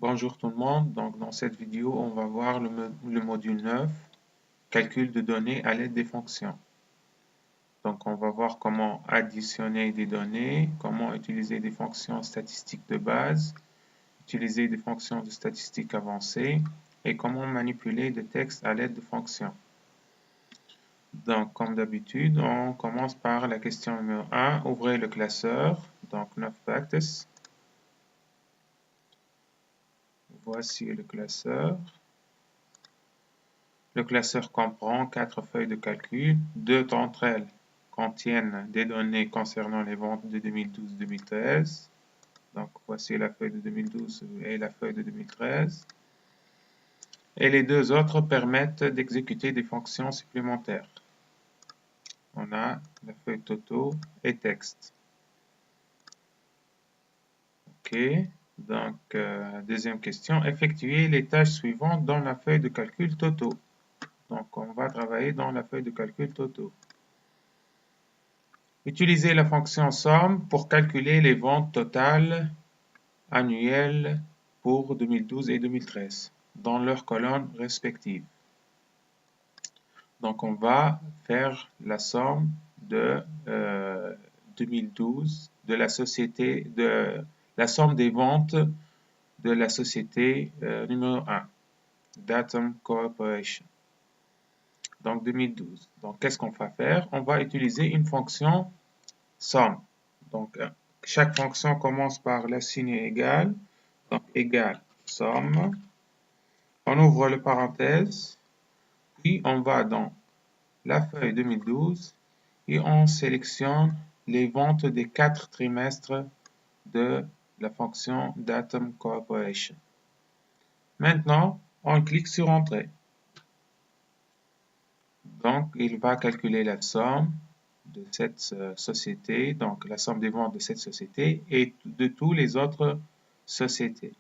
Bonjour tout le monde, donc dans cette vidéo on va voir le module 9, calcul de données à l'aide des fonctions. Donc on va voir comment additionner des données, comment utiliser des fonctions statistiques de base, utiliser des fonctions de statistiques avancées et comment manipuler des textes à l'aide de fonctions. Donc comme d'habitude, on commence par la question numéro 1, ouvrez le classeur, donc 9 practice. Voici le classeur. Le classeur comprend 4 feuilles de calcul. 2 d'entre elles contiennent des données concernant les ventes de 2012-2013. Donc voici la feuille de 2012 et la feuille de 2013. Et les deux autres permettent d'exécuter des fonctions supplémentaires. On a la feuille Toto et texte. OK. Donc, deuxième question. Effectuez les tâches suivantes dans la feuille de calcul Toto. Donc, on va travailler dans la feuille de calcul Toto. Utilisez la fonction somme pour calculer les ventes totales annuelles pour 2012 et 2013 dans leurs colonnes respectives. Donc, on va faire la somme de 2012 de la société, la somme des ventes de la société numéro 1, Datum Corporation. Donc 2012. Donc qu'est-ce qu'on va faire? On va utiliser une fonction somme. Donc chaque fonction commence par la signe égale. Donc égale somme. On ouvre le parenthèse. Puis on va dans la feuille 2012 et on sélectionne les ventes des 4 trimestres de la fonction Datum Corporation. Maintenant, on clique sur Entrée. Donc, il va calculer la somme de cette société, donc la somme des ventes de cette société et de toutes les autres sociétés.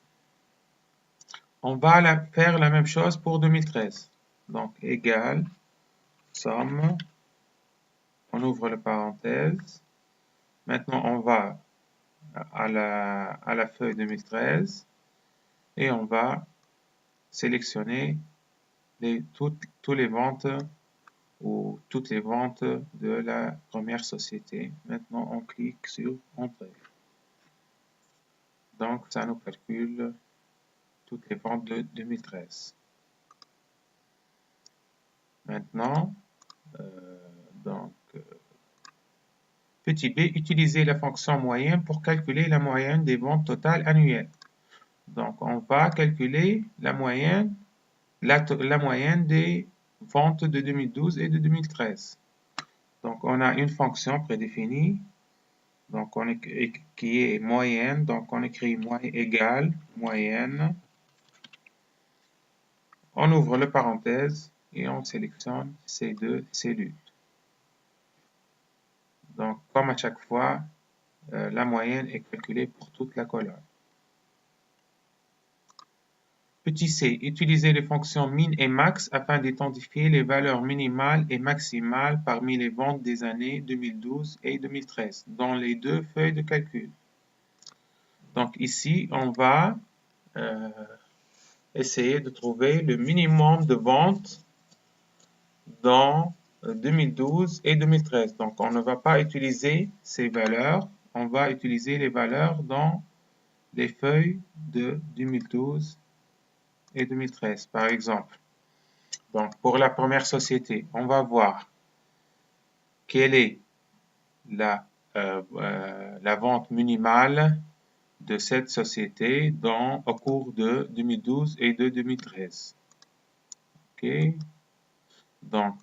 On va faire la même chose pour 2013. Donc, égale somme. On ouvre la parenthèse. Maintenant, on va à la feuille 2013 et on va sélectionner toutes les ventes ou toutes les ventes de la première société. Maintenant, on clique sur Entrée. Donc, ça nous calcule toutes les ventes de 2013. Maintenant, petit b, utilisez la fonction moyenne pour calculer la moyenne des ventes totales annuelles. Donc, on va calculer la moyenne des ventes de 2012 et de 2013. Donc, on a une fonction prédéfinie donc, qui est moyenne. Donc, on écrit égale moyenne. On ouvre le parenthèse et on sélectionne ces deux cellules. Donc, comme à chaque fois, la moyenne est calculée pour toute la colonne. Petit c, utilisez les fonctions min et max afin d'identifier les valeurs minimales et maximales parmi les ventes des années 2012 et 2013 dans les deux feuilles de calcul. Donc ici, on va essayer de trouver le minimum de ventes dans 2012 et 2013. Donc on ne va pas utiliser ces valeurs, on va utiliser les valeurs dans les feuilles de 2012 et 2013, par exemple. Donc, pour la première société, on va voir quelle est la vente minimale de cette société au cours de 2012 et de 2013. OK. Donc,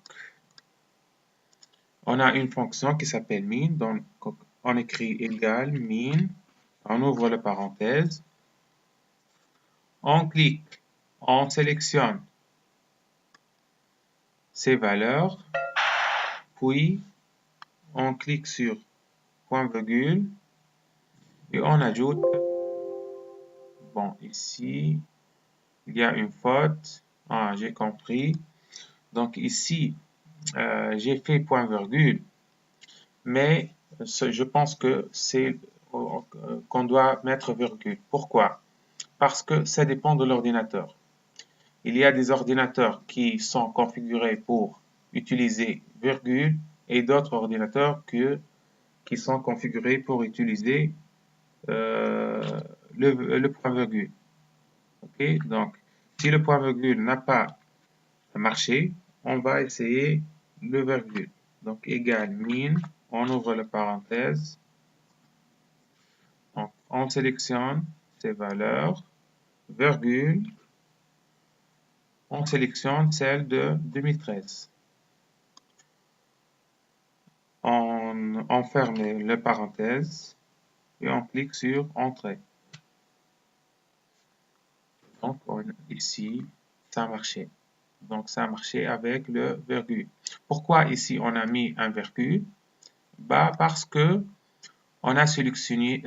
on a une fonction qui s'appelle min. Donc, on écrit égale min. On ouvre la parenthèse. On clique. On sélectionne ces valeurs. Puis, on clique sur point virgule et on ajoute, bon, ici, il y a une faute, j'ai compris. Donc ici, j'ai fait point virgule, mais je pense que c'est qu'on doit mettre virgule. Pourquoi? parce que ça dépend de l'ordinateur. Il y a des ordinateurs qui sont configurés pour utiliser virgule et d'autres ordinateurs qui sont configurés pour utiliser le point virgule. Okay? Donc, si le point virgule n'a pas marché, on va essayer le virgule. Donc, égal min, on ouvre la parenthèse. Donc, on sélectionne ces valeurs, virgule, on sélectionne celle de 2013. On ferme la parenthèse et on clique sur Entrée. Donc, ici, ça a marché. Donc, ça a marché avec le virgule. Pourquoi ici on a mis un virgule? Bah, parce que on a sélectionné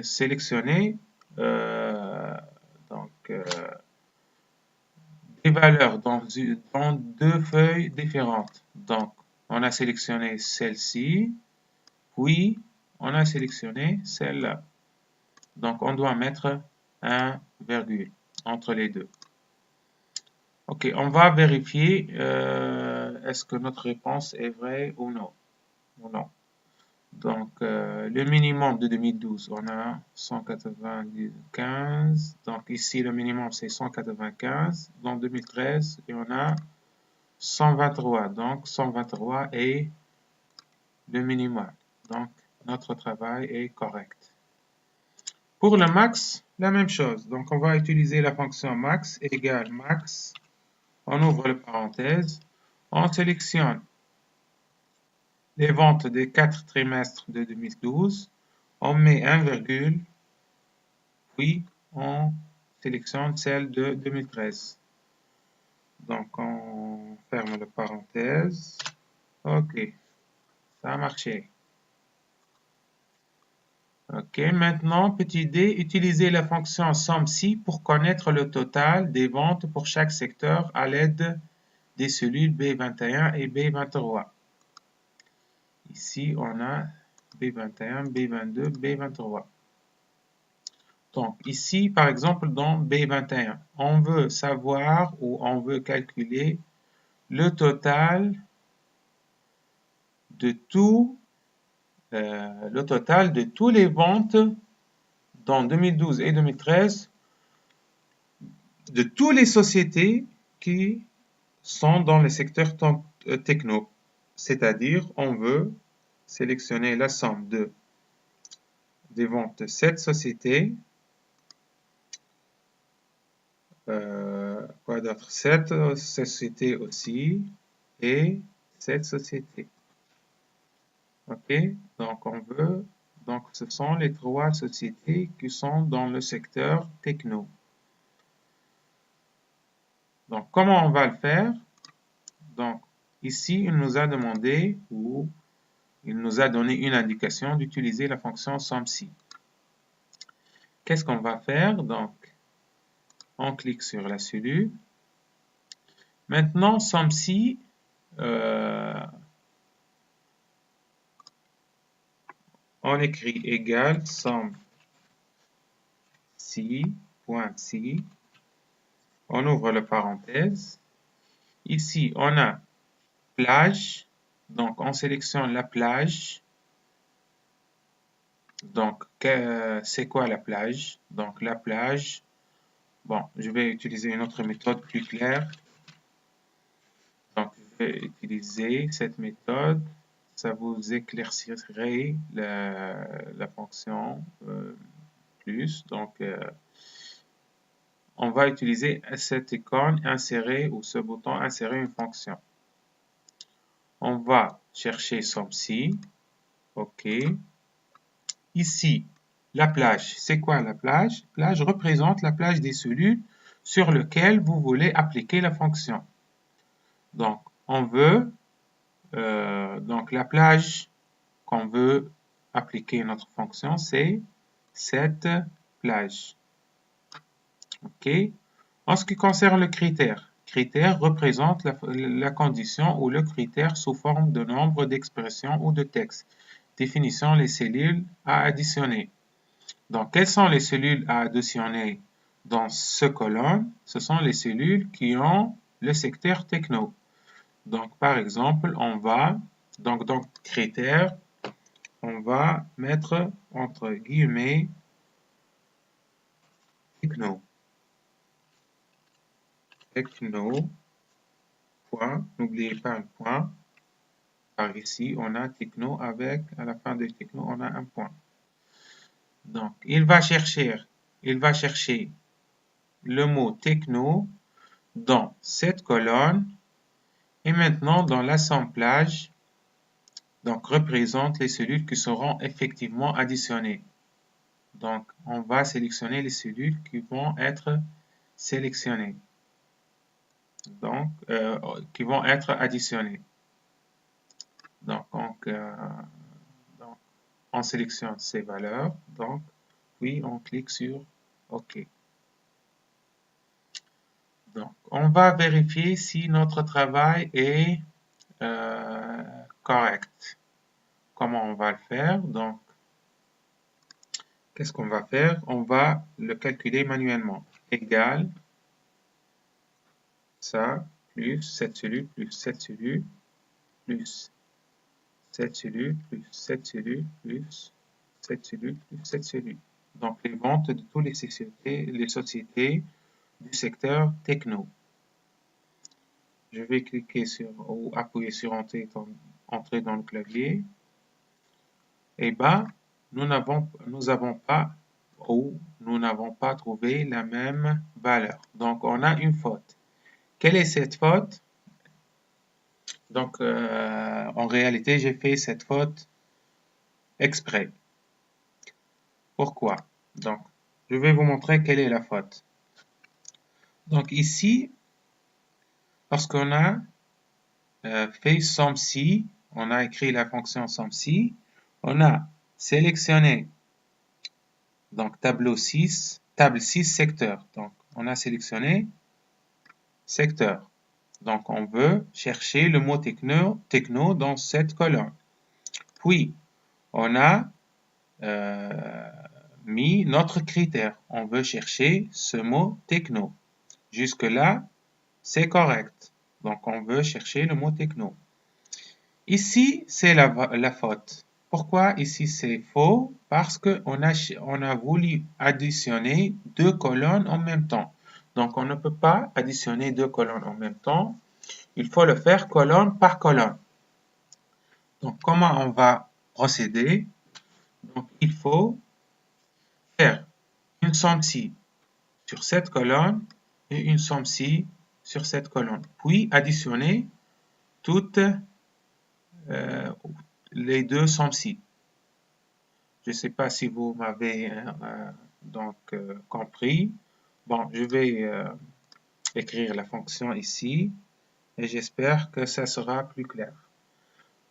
des valeurs dans deux feuilles différentes. Donc, on a sélectionné celle-ci, puis on a sélectionné celle-là. Donc, on doit mettre un virgule entre les deux. Ok, on va vérifier est-ce que notre réponse est vraie ou non. Donc, le minimum de 2012, on a 195. Donc, ici, le minimum, c'est 195. Dans 2013, et on a 123. Donc, 123 est le minimum. Donc, notre travail est correct. Pour le max, la même chose. Donc, on va utiliser la fonction max égale max. On ouvre la parenthèse. On sélectionne les ventes des 4 trimestres de 2012. On met un virgule, puis on sélectionne celle de 2013. Donc, on ferme la parenthèse. OK, ça a marché. OK, maintenant, petite idée, utilisez la fonction SOMME-SI pour connaître le total des ventes pour chaque secteur à l'aide des cellules B21 et B23. Ici, on a B21, B22, B23. Donc, ici, par exemple, dans B21, on veut savoir ou on veut calculer le total de tous les ventes dans 2012 et 2013 de toutes les sociétés qui sont dans le secteur techno. C'est-à-dire, on veut sélectionner la somme des ventes de cette société, quoi d'autre, cette société aussi, et cette société. Ok, donc donc ce sont les 3 sociétés qui sont dans le secteur techno. Donc, comment on va le faire? Donc, ici, il nous a demandé ou il nous a donné une indication d'utiliser la fonction SOMME-SI. Qu'est-ce qu'on va faire? Donc, on clique sur la cellule. Maintenant, SOMME-SI, on écrit égal SOMME-SI.SI. On ouvre la parenthèse. Ici, on a plage. Donc, on sélectionne la plage. Donc, c'est quoi la plage? Donc, la plage, bon, je vais utiliser une autre méthode plus claire. Donc, je vais utiliser cette méthode. Ça vous éclaircirait la fonction plus. Donc, on va utiliser cette icône insérer ou ce bouton insérer une fonction. On va chercher SOMME-SI. OK. Ici, la plage. C'est quoi la plage? La plage représente la plage des cellules sur lequel vous voulez appliquer la fonction. Donc, on veut donc la plage qu'on veut appliquer notre fonction, c'est cette plage. OK. En ce qui concerne le critère représente la condition ou le critère sous forme de nombre d'expressions ou de texte, définissant les cellules à additionner. Donc, quelles sont les cellules à additionner dans ce colonne, ce sont les cellules qui ont le secteur techno. Donc, par exemple, on va, donc dans critères, on va mettre entre guillemets techno. Techno, point, n'oubliez pas un point. Par ici, on a techno avec, à la fin de techno, on a un point. Donc, il va chercher le mot techno dans cette colonne et maintenant dans l'assemblage, donc représente les cellules qui seront effectivement additionnées. Donc, on va sélectionner les cellules qui vont être sélectionnées, donc qui vont être additionnées. Donc, on sélectionne ces valeurs, donc puis on clique sur OK. Donc, on va vérifier si notre travail est correct. Comment on va le faire? Donc, qu'est-ce qu'on va faire? On va le calculer manuellement. Égal ça plus cette cellule plus cette cellule plus cette cellule plus cette cellule plus cette cellule plus cette cellule. Donc, les ventes de toutes les sociétés du secteur techno. Je vais cliquer sur ou appuyer sur Entrer dans le clavier. Et bien, nous n'avons pas trouvé la même valeur. Donc, on a une faute. Quelle est cette faute? Donc, en réalité, j'ai fait cette faute exprès. Pourquoi? Donc, je vais vous montrer quelle est la faute. Donc, ici, lorsqu'on a fait SOMSI, on a écrit la fonction SOMSI, on a sélectionné donc table 6 secteur. Donc, on a sélectionné secteur. Donc, on veut chercher le mot techno dans cette colonne. Puis, on a mis notre critère. On veut chercher ce mot techno. Jusque-là, c'est correct. Donc, on veut chercher le mot techno. Ici, c'est la faute. Pourquoi ici c'est faux? Parce qu'on a voulu additionner deux colonnes en même temps. Donc, on ne peut pas additionner deux colonnes en même temps. Il faut le faire colonne par colonne. Donc, comment on va procéder? Donc, il faut faire une somme-ci sur cette colonne et une somme-ci sur cette colonne. Puis, additionner toutes les deux sommes-ci. Je ne sais pas si vous m'avez compris. Bon, je vais écrire la fonction ici et j'espère que ça sera plus clair.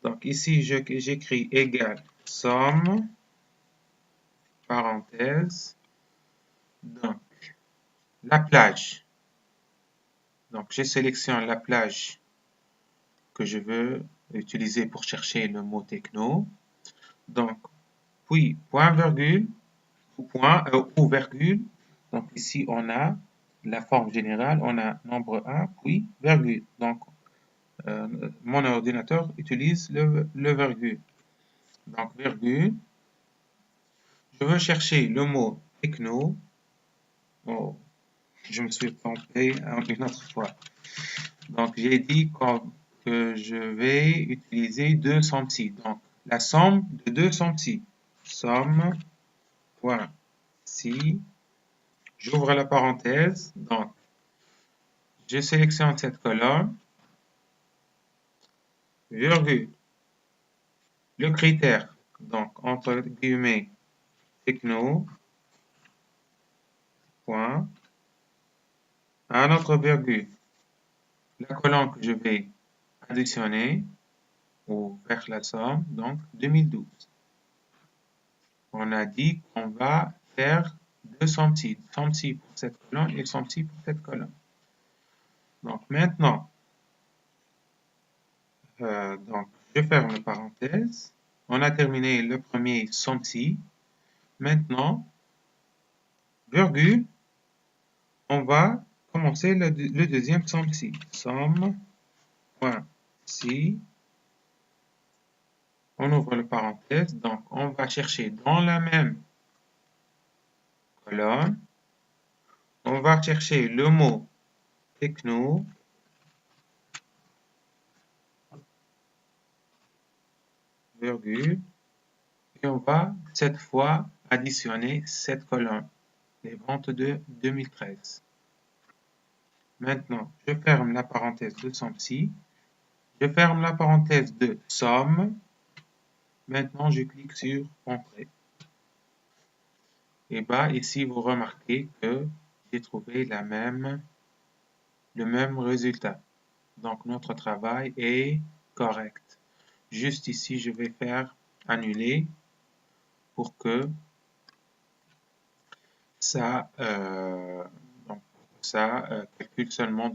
Donc ici, j'écris égal somme, parenthèse, donc la plage. Donc je sélectionne la plage que je veux utiliser pour chercher le mot techno. Donc, puis point virgule ou virgule. Donc ici, on a la forme générale, on a nombre 1, puis virgule. Donc, mon ordinateur utilise le virgule. Donc, virgule. Je veux chercher le mot techno. Oh, je me suis trompé une autre fois. Donc, j'ai dit que je vais utiliser deux sommes-ci. Donc, la somme de deux sommes-ci. Somme, point, si. J'ouvre la parenthèse. Donc, je sélectionne cette colonne. Virgule. Le critère, donc, entre guillemets, techno, point, un autre virgule. La colonne que je vais additionner ou faire la somme, donc 2012. On a dit qu'on va faire deux sommes-ci pour cette colonne et sommes-ci pour cette colonne. Donc maintenant, je ferme la parenthèse. On a terminé le premier sommes-ci. Maintenant, virgule, on va commencer le deuxième somme-ci. Somme.si. On ouvre le parenthèse. Donc, on va chercher dans la même colonne. On va chercher le mot techno. Virgule. Et on va cette fois additionner cette colonne. Les ventes de 2013. Maintenant, je ferme la parenthèse de somme-ci. Je ferme la parenthèse de somme. Maintenant, je clique sur Entrée. Et ici, vous remarquez que j'ai trouvé le même résultat. Donc, notre travail est correct. Juste ici, je vais faire annuler pour que ça, calcule seulement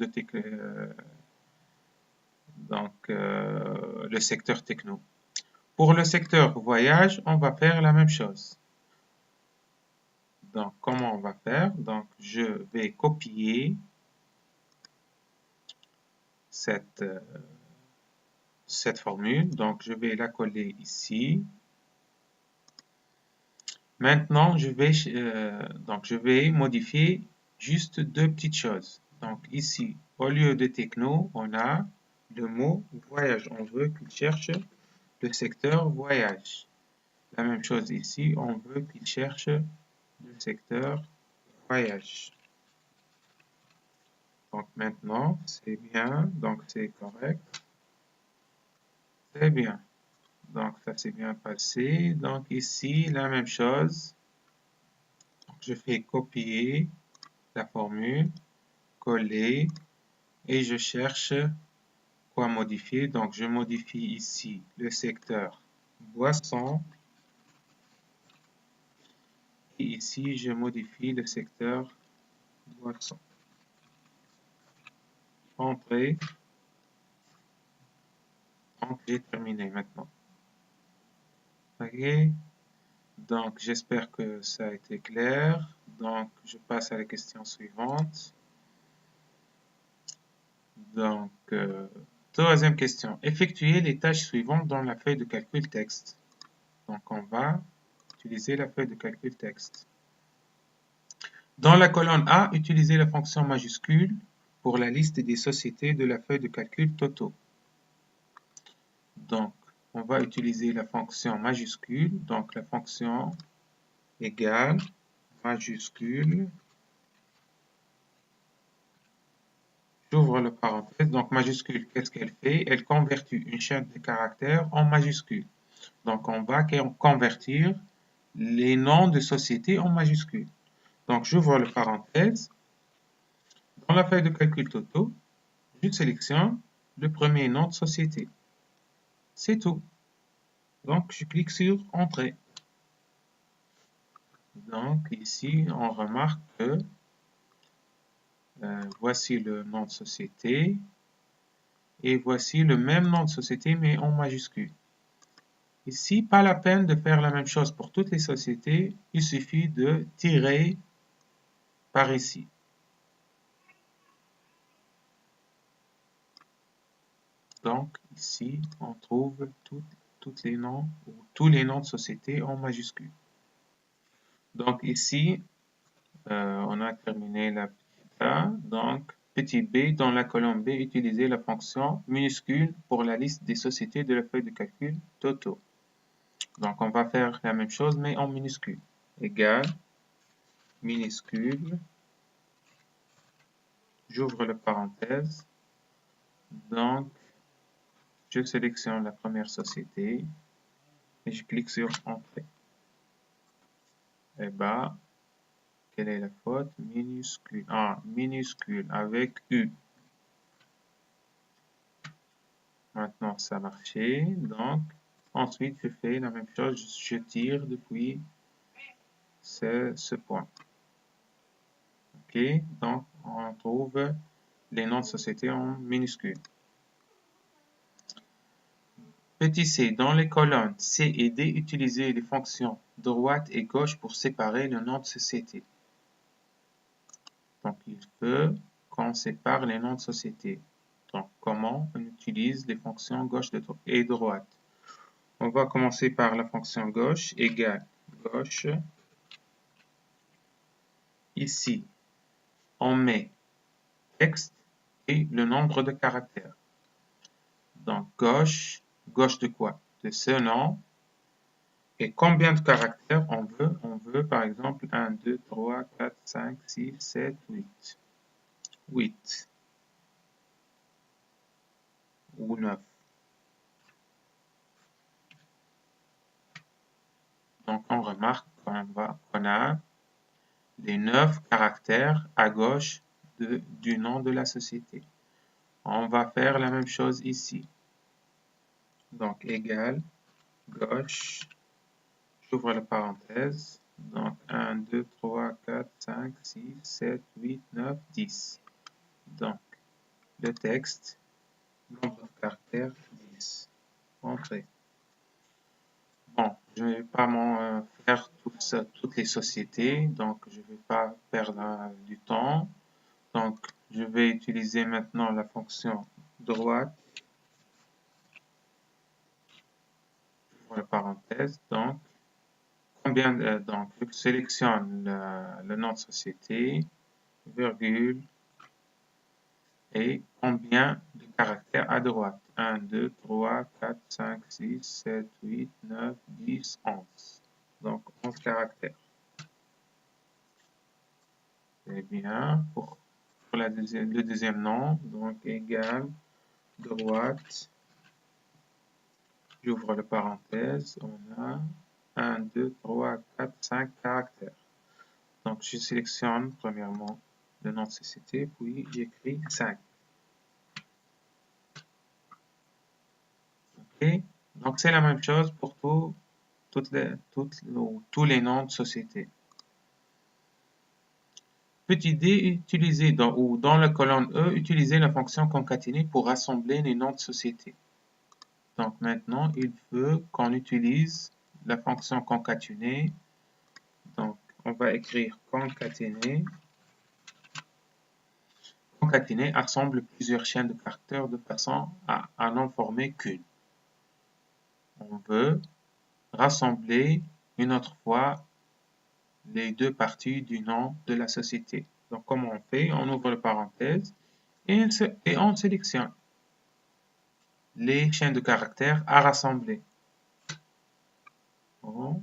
le secteur techno. Pour le secteur voyage, on va faire la même chose. Donc, comment on va faire? Donc, je vais copier cette formule. Donc, je vais la coller ici. Maintenant, je vais modifier juste deux petites choses. Donc, ici, au lieu de techno, on a le mot voyage. On veut qu'il cherche le secteur voyage. La même chose ici, on veut qu'il cherche le secteur voyage. Donc maintenant, c'est bien, donc c'est correct. C'est bien. Donc ça s'est bien passé. Donc ici, la même chose. Donc, je fais copier la formule, coller, et je cherche quoi modifier. Donc je modifie ici le secteur boisson. Et ici, je modifie le secteur boisson. Entrée. Donc, j'ai terminé maintenant. Ok. Donc, j'espère que ça a été clair. Donc, je passe à la question suivante. Donc, troisième question. Effectuez les tâches suivantes dans la feuille de calcul texte. Donc, on va utiliser la feuille de calcul texte. Dans la colonne A, utilisez la fonction majuscule pour la liste des sociétés de la feuille de calcul totaux. Donc, on va utiliser la fonction majuscule. Donc, la fonction égale majuscule. J'ouvre le parenthèse. Donc, majuscule, qu'est-ce qu'elle fait? Elle convertit une chaîne de caractères en majuscule. Donc, on va convertir les noms de sociétés en majuscules. Donc, j'ouvre le parenthèse. Dans la feuille de calcul totaux, je sélectionne le premier nom de société. C'est tout. Donc, je clique sur Entrée. Donc, ici, on remarque que voici le nom de société et voici le même nom de société mais en majuscule. Ici, pas la peine de faire la même chose pour toutes les sociétés, il suffit de tirer par ici. Donc, ici, on trouve tous les noms de sociétés en majuscule. Donc, ici, on a terminé la petite A. Donc, petit b, dans la colonne B, utilisez la fonction minuscule pour la liste des sociétés de la feuille de calcul totaux. Donc, on va faire la même chose, mais en minuscule. Égale, minuscule, j'ouvre la parenthèse. Donc, je sélectionne la première société et je clique sur Entrée. Et quelle est la faute? Minuscule. Ah, minuscule avec U. Maintenant, ça a marché. Donc, ensuite, je fais la même chose. Je tire depuis ce point. OK. Donc, on trouve les noms de société en minuscules. Petit c, dans les colonnes C et D, utilisez les fonctions droite et gauche pour séparer le nom de société. Donc, il veut qu'on sépare les noms de société. Donc, comment on utilise les fonctions gauche et droite. On va commencer par la fonction gauche égale gauche. Ici, on met texte et le nombre de caractères. Donc, gauche de quoi? De ce nom. Et combien de caractères on veut? On veut par exemple 1, 2, 3, 4, 5, 6, 7, 8. 8 ou 9. Donc on remarque qu'on a les 9 caractères à gauche du nom de la société. On va faire la même chose ici. Donc égal gauche, j'ouvre la parenthèse, donc 1, 2, 3, 4, 5, 6, 7, 8, 9, 10. Donc le texte, nombre de caractères, 10. Entrée. Bon, je ne vais pas faire toutes les sociétés, donc je ne vais pas perdre du temps. Donc, je vais utiliser maintenant la fonction droite, la parenthèse. Donc, donc je sélectionne le nom de société, virgule, et combien de caractères à droite? 1, 2, 3, 4, 5, 6, 7, 8, 9, 10, 11. Donc, 11 caractères. Très bien. Pour le deuxième nom, donc égal droite, j'ouvre la parenthèse, on a 1, 2, 3, 4, 5 caractères. Donc je sélectionne premièrement le nom de société, puis j'écris 5. Ok, donc c'est la même chose pour tous les noms de société. Petite D, utiliser dans la colonne E, utiliser la fonction concaténer pour rassembler les noms de société. Donc maintenant, il veut qu'on utilise la fonction concaténer. Donc, on va écrire concaténer. Concaténer assemble plusieurs chaînes de caractères de façon à n'en former qu'une. On veut rassembler une autre fois les deux parties du nom de la société. Donc, comment on fait? On ouvre la parenthèse et on sélectionne les chaînes de caractères à rassembler. Bon,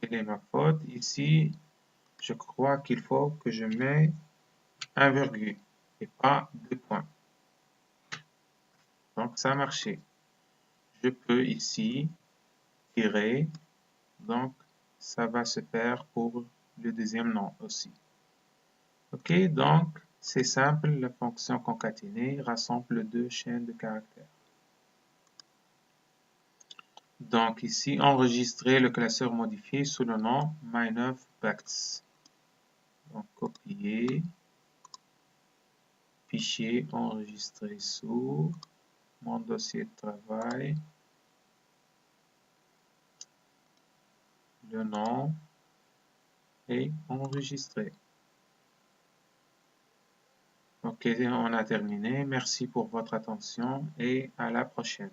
quelle est ma faute? Ici, je crois qu'il faut que je mette un virgule et pas 2 points. Donc, ça a marché. Je peux ici tirer. Donc, ça va se faire pour le deuxième nom aussi. Ok, donc, c'est simple. La fonction concaténer rassemble deux chaînes de caractères. Donc, ici, enregistrer le classeur modifié sous le nom my9facts. Donc, copier. Fichier enregistré sous mon dossier de travail. Le nom et enregistrer. Ok, on a terminé. Merci pour votre attention et à la prochaine.